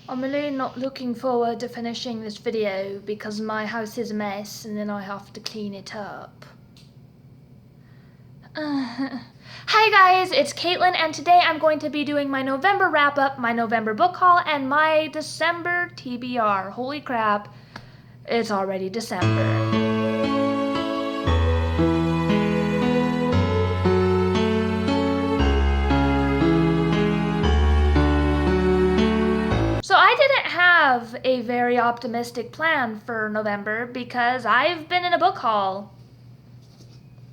I'm really not looking forward to finishing this video because my house is a mess and then I have to clean it up. Hi guys, it's Caitlin and today I'm going to be doing my November wrap-up, my November book haul, and my December TBR. Holy crap, it's already December. So I didn't have a very optimistic plan for November because I've been in a book haul.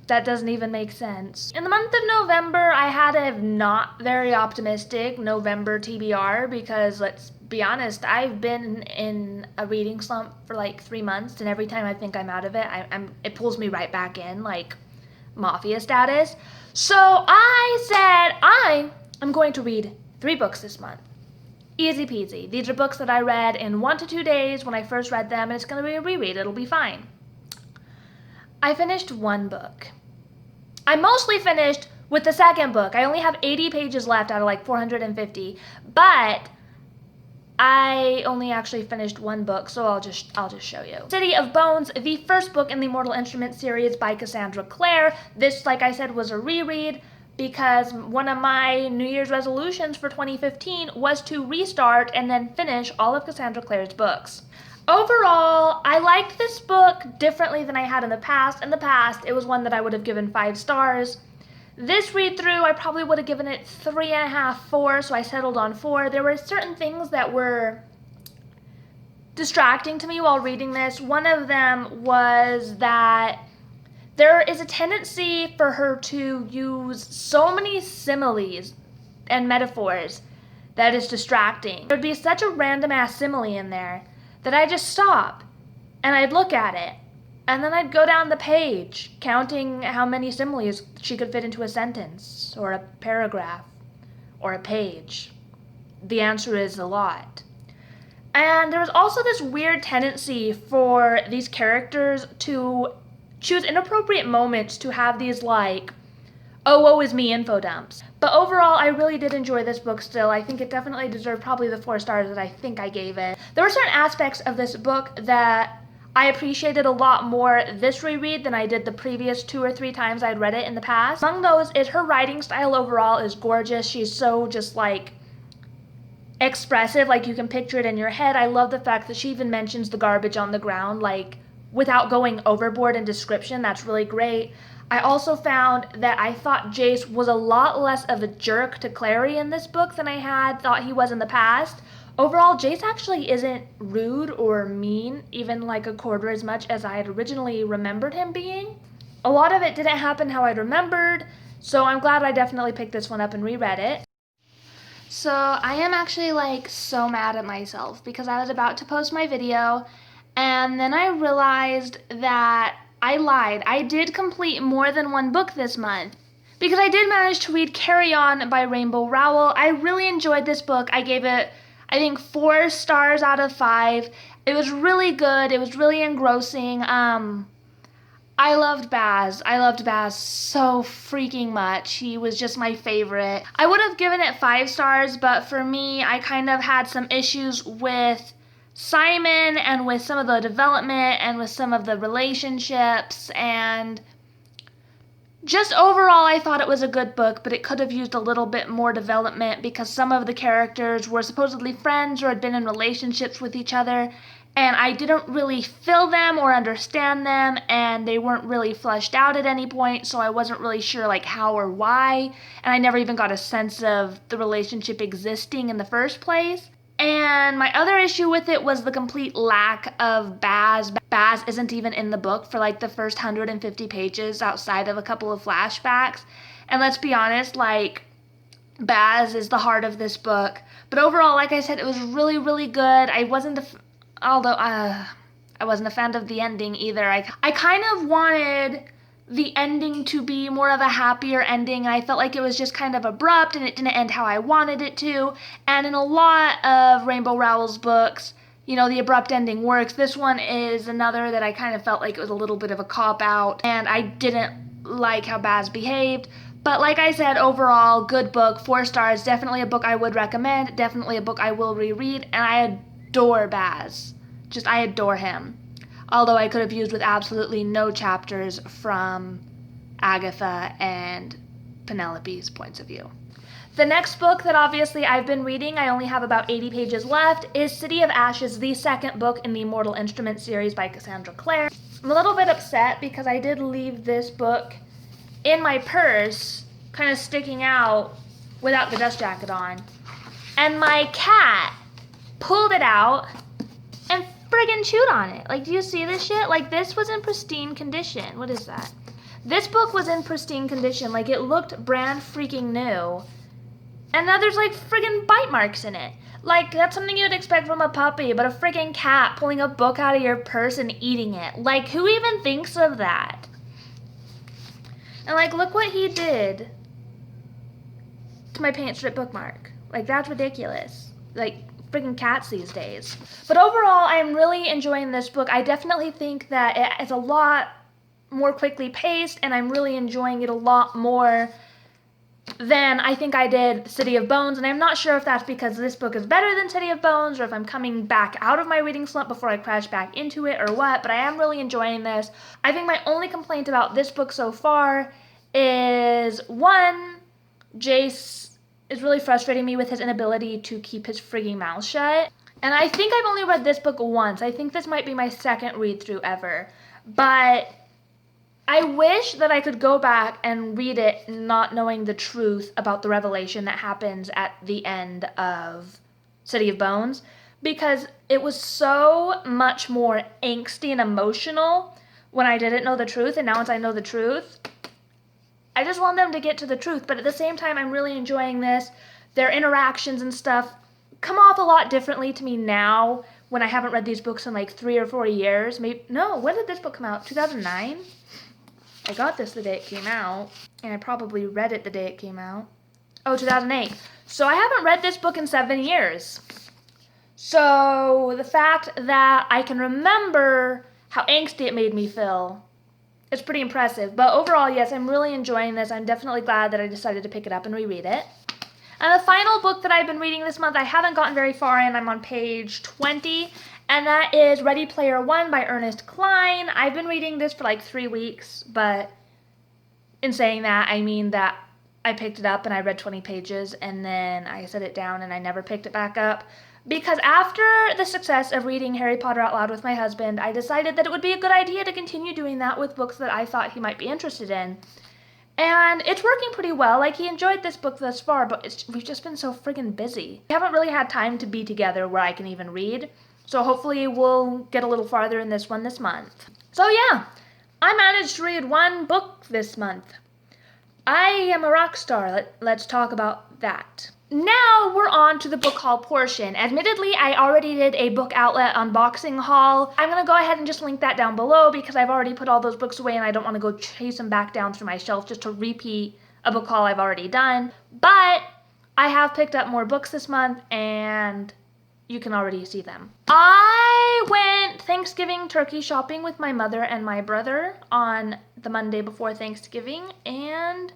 That doesn't even make sense. In the month of November, I had a not very optimistic November TBR because, let's be honest, I've been in a reading slump for like 3 months, and every time I think I'm out of it, it pulls me right back in, like mafia status. So I said I am going to read 3 books this month. Easy peasy. These are books that I read in 1 to 2 days when I first read them, and it's going to be a reread. It'll be fine. I finished 1 book. I mostly finished with the second book. I only have 80 pages left out of like 450, but I only actually finished 1 book, so I'll just show you. City of Bones, the first book in the Mortal Instruments series by Cassandra Clare. This, like I said, was a reread because one of my New Year's resolutions for 2015 was to restart and then finish all of Cassandra Clare's books. Overall, I liked this book differently than I had in the past. In the past, it was one that I would have given 5 stars. This read-through, I probably would have given it 3.5, 4, so I settled on 4. There were certain things that were distracting to me while reading this. One of them was that there is a tendency for her to use so many similes and metaphors that is distracting. There'd be such a random-ass simile in there that I'd just stop and I'd look at it and then I'd go down the page counting how many similes she could fit into a sentence or a paragraph or a page. The answer is a lot. And there was also this weird tendency for these characters to choose inappropriate moments to have these like, oh, woe is me info dumps. But overall, I really did enjoy this book still. I think it definitely deserved probably the 4 stars that I think I gave it. There were certain aspects of this book that I appreciated a lot more this reread than I did the previous 2 or 3 times I'd read it in the past. Among those is her writing style overall is gorgeous. She's so just like expressive, like you can picture it in your head. I love the fact that she even mentions the garbage on the ground, like without going overboard in description. That's really great. I also found that I thought Jace was a lot less of a jerk to Clary in this book than I had thought he was in the past. Overall, Jace actually isn't rude or mean, even like a quarter as much as I had originally remembered him being. A lot of it didn't happen how I'd remembered, so I'm glad I definitely picked this one up and reread it. So I am actually like so mad at myself because I was about to post my video and then I realized that I lied. I did complete more than 1 book this month because I did manage to read Carry On by Rainbow Rowell. I really enjoyed this book. I gave it, I think, 4 stars out of 5. It was really good. It was really engrossing. I loved Baz. I loved Baz so freaking much. He was just my favorite. I would have given it 5 stars, but for me, I kind of had some issues with Simon and with some of the development and with some of the relationships, and just overall I thought it was a good book, but it could have used a little bit more development because some of the characters were supposedly friends or had been in relationships with each other, and I didn't really feel them or understand them, and they weren't really fleshed out at any point, so I wasn't really sure like how or why, and I never even got a sense of the relationship existing in the first place. And my other issue with it was the complete lack of Baz. Baz isn't even in the book for like the first 150 pages outside of a couple of flashbacks. And let's be honest, like, Baz is the heart of this book. But overall, like I said, it was really, really good. I wasn't a fan of the ending either. I kind of wanted the ending to be more of a happier ending, and I felt like it was just kind of abrupt and it didn't end how I wanted it to. And in a lot of Rainbow Rowell's books, you know, the abrupt ending works. This one is another that I kind of felt like it was a little bit of a cop-out, and I didn't like how Baz behaved. But like I said, overall, good book, 4 stars, definitely a book I would recommend, definitely a book I will reread, and I adore Baz. Just, I adore him. Although I could have used with absolutely no chapters from Agatha and Penelope's points of view. The next book that obviously I've been reading, I only have about 80 pages left, is City of Ashes, the second book in the Mortal Instruments series by Cassandra Clare. I'm a little bit upset because I did leave this book in my purse, kind of sticking out without the dust jacket on. And my cat pulled it out and friggin' chewed on it. Like, do you see this shit? Like, this was in pristine condition. What is that? This book was in pristine condition. Like, it looked brand freaking new. And now there's like friggin' bite marks in it. Like, that's something you'd expect from a puppy, but a friggin' cat pulling a book out of your purse and eating it. Like, who even thinks of that? And like, look what he did to my paint strip bookmark. Like, that's ridiculous. Like, friggin' cats these days. But overall, I'm really enjoying this book. I definitely think that it is a lot more quickly paced, and I'm really enjoying it a lot more than I think I did City of Bones, and I'm not sure if that's because this book is better than City of Bones, or if I'm coming back out of my reading slump before I crash back into it, or what, but I am really enjoying this. I think my only complaint about this book so far is, one, Jace is really frustrating me with his inability to keep his frigging mouth shut. And I think I've only read this book once. I think this might be my second read-through ever. But I wish that I could go back and read it not knowing the truth about the revelation that happens at the end of City of Bones, because it was so much more angsty and emotional when I didn't know the truth, and now once I know the truth, I just want them to get to the truth. But at the same time, I'm really enjoying this. Their interactions and stuff come off a lot differently to me now when I haven't read these books in like 3 or 4 years. Maybe, no, when did this book come out? 2009? I got this the day it came out, and I probably read it the day it came out. Oh, 2008. So I haven't read this book in 7 years. So the fact that I can remember how angsty it made me feel, it's pretty impressive. But overall, yes, I'm really enjoying this. I'm definitely glad that I decided to pick it up and reread it. And the final book that I've been reading this month, I haven't gotten very far in. I'm on page 20. And that is Ready Player One by Ernest Cline. I've been reading this for like 3 weeks, but in saying that, I mean that I picked it up and I read 20 pages and then I set it down and I never picked it back up. Because after the success of reading Harry Potter out loud with my husband, I decided that it would be a good idea to continue doing that with books that I thought he might be interested in. And it's working pretty well. Like, he enjoyed this book thus far, but we've just been so friggin' busy. We haven't really had time to be together where I can even read. So hopefully we'll get a little farther in this one this month. So yeah, I managed to read 1 book this month. I am a rock star. Let's talk about that. Now we're on to the book haul portion. Admittedly, I already did a book outlet unboxing haul. I'm going to go ahead and just link that down below because I've already put all those books away and I don't want to go chase them back down through my shelf just to repeat a book haul I've already done. But I have picked up more books this month and you can already see them. I went Thanksgiving turkey shopping with my mother and my brother on the Monday before Thanksgiving, and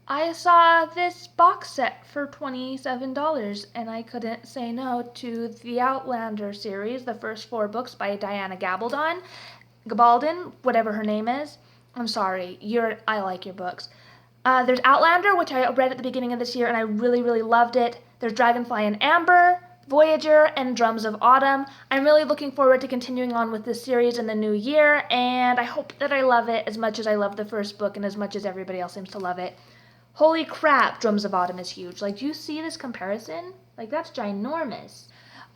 I saw this box set for $27, and I couldn't say no to the Outlander series, the first 4 books by Diana Gabaldon, whatever her name is. I'm sorry, I like your books. There's Outlander, which I read at the beginning of this year, and I really, really loved it. There's Dragonfly and Amber, Voyager, and Drums of Autumn. I'm really looking forward to continuing on with this series in the new year, and I hope that I love it as much as I love the first book and as much as everybody else seems to love it. Holy crap, Drums of Autumn is huge. Like, do you see this comparison? Like, that's ginormous.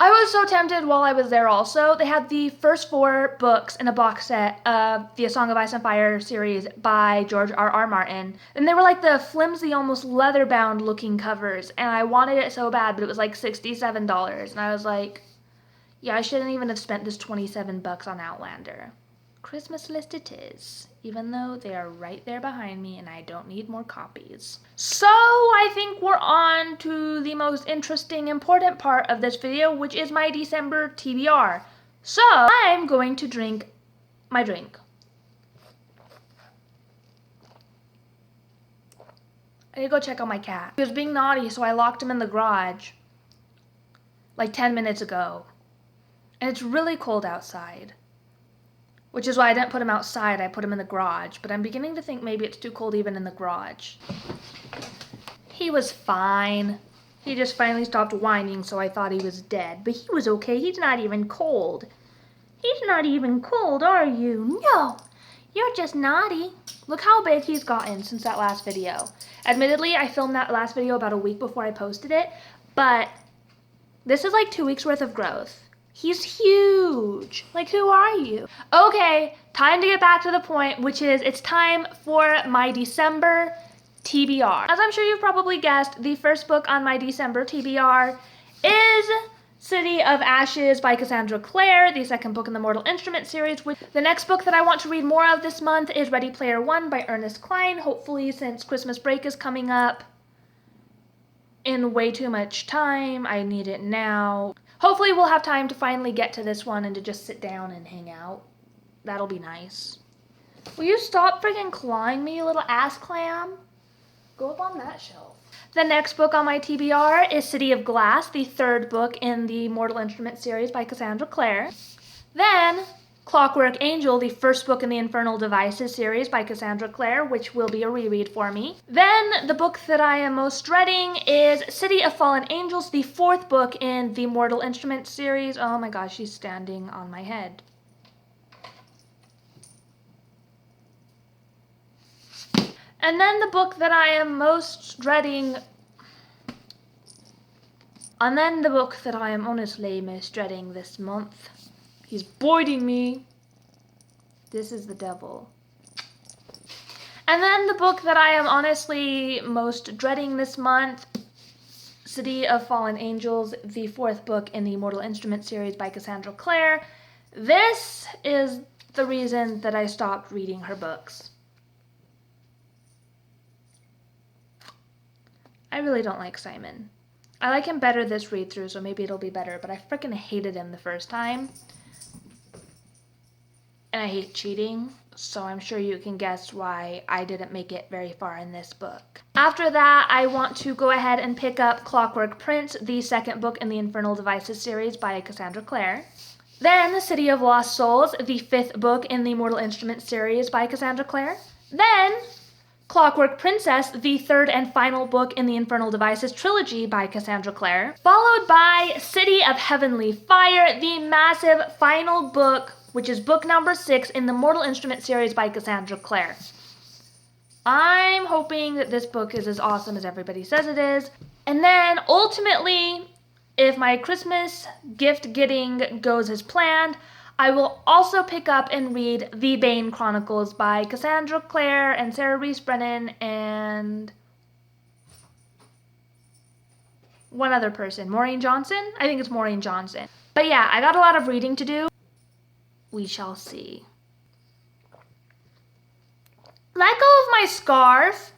I was so tempted while I was there also. They had the first 4 books in a box set of the A Song of Ice and Fire series by George R.R. Martin. And they were like the flimsy, almost leather-bound looking covers. And I wanted it so bad, but it was like $67. And I was like, yeah, I shouldn't even have spent this $27 on Outlander. Christmas list it is, even though they are right there behind me and I don't need more copies. So I think we're on to the most interesting, important part of this video, which is my December TBR. So I'm going to drink my drink. I need to go check on my cat. He was being naughty, so I locked him in the garage like 10 minutes ago. And it's really cold outside, which is why I didn't put him outside. I put him in the garage, but I'm beginning to think maybe it's too cold even in the garage. He was fine. He just finally stopped whining, so I thought he was dead. But he was okay. He's not even cold. He's not even cold, are you? No, you're just naughty. Look how big he's gotten since that last video. Admittedly, I filmed that last video about a week before I posted it, but this is like 2 weeks worth of growth. He's huge. Like, who are you? Okay, time to get back to the point, which is it's time for my December TBR. As I'm sure you've probably guessed, the first book on my December TBR is City of Ashes by Cassandra Clare, the second book in the Mortal Instrument series. The next book that I want to read more of this month is Ready Player One by Ernest Cline. Hopefully, since Christmas break is coming up in way too much time, I need it now. Hopefully we'll have time to finally get to this one and to just sit down and hang out. That'll be nice. Will you stop freaking clawing me, you little ass clam? Go up on that shelf. The next book on my TBR is City of Glass, the third book in the Mortal Instrument series by Cassandra Clare. Then Clockwork Angel, the first book in the Infernal Devices series by Cassandra Clare, which will be a reread for me. Then the book that I am most dreading is City of Fallen Angels, the fourth book in the Mortal Instrument series. Oh my gosh, she's standing on my head. And then the book that I am most dreading, and then the book that I am honestly most dreading this month. He's biting me. This is the devil. And then the book that I am honestly most dreading this month, City of Fallen Angels, the fourth book in the Mortal Instrument series by Cassandra Clare. This is the reason that I stopped reading her books. I really don't like Simon. I like him better this read through, so maybe it'll be better, but I freaking hated him the first time. And I hate cheating, so I'm sure you can guess why I didn't make it very far in this book. After that, I want to go ahead and pick up Clockwork Prince, the second book in the Infernal Devices series by Cassandra Clare. Then The City of Lost Souls, the fifth book in the Mortal Instrument series by Cassandra Clare. Then Clockwork Princess, the third and final book in the Infernal Devices trilogy by Cassandra Clare. Followed by City of Heavenly Fire, the massive final book, which is book number 6 in the Mortal Instrument series by Cassandra Clare. I'm hoping that this book is as awesome as everybody says it is. And then ultimately, if my Christmas gift getting goes as planned, I will also pick up and read The Bane Chronicles by Cassandra Clare and Sarah Reese Brennan and one other person. Maureen Johnson? I think it's Maureen Johnson. But yeah, I got a lot of reading to do. We shall see. Let go of my scarf.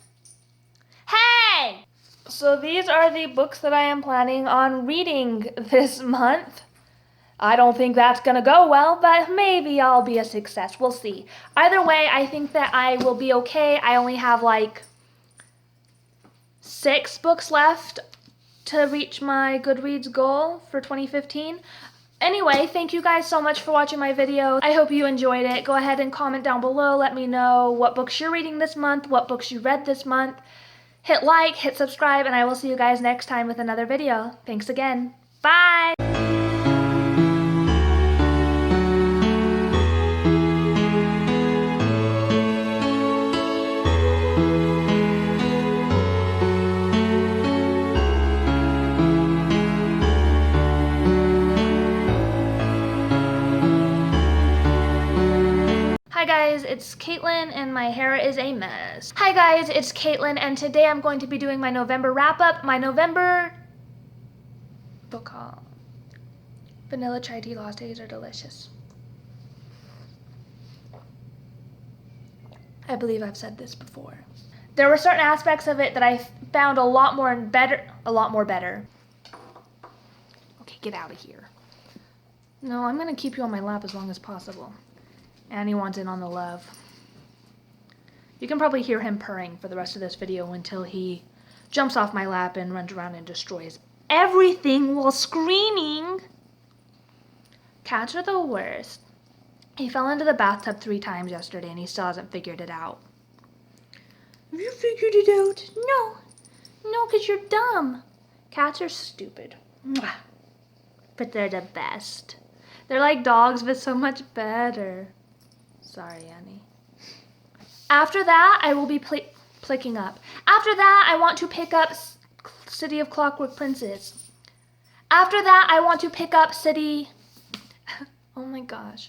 Hey! So these are the books that I am planning on reading this month. I don't think that's gonna go well, but maybe I'll be a success. We'll see. Either way, I think that I will be okay. I only have like 6 books left to reach my Goodreads goal for 2015. Anyway, thank you guys so much for watching my video. I hope you enjoyed it. Go ahead and comment down below. Let me know what books you're reading this month, what books you read this month. Hit like, hit subscribe, and I will see you guys next time with another video. Thanks again. Bye! Hi guys, it's Caitlin and my hair is a mess. Hi guys, it's Caitlin and today I'm going to be doing my November wrap-up. My November book haul. Vanilla chai tea lattes are delicious. I believe I've said this before. There were certain aspects of it that I found a lot more better. Okay, get out of here. No, I'm gonna keep you on my lap as long as possible. Annie wants in on the love. You can probably hear him purring for the rest of this video until he jumps off my lap and runs around and destroys everything while screaming. Cats are the worst. He fell into the bathtub 3 times yesterday and he still hasn't figured it out. Have you figured it out? No. No, because you're dumb. Cats are stupid. Mwah. But they're the best. They're like dogs, but so much better. Sorry, Annie. After that, I will be picking up. After that, I want to pick up City of Clockwork Princess. After that, I want to pick up City... Oh my gosh.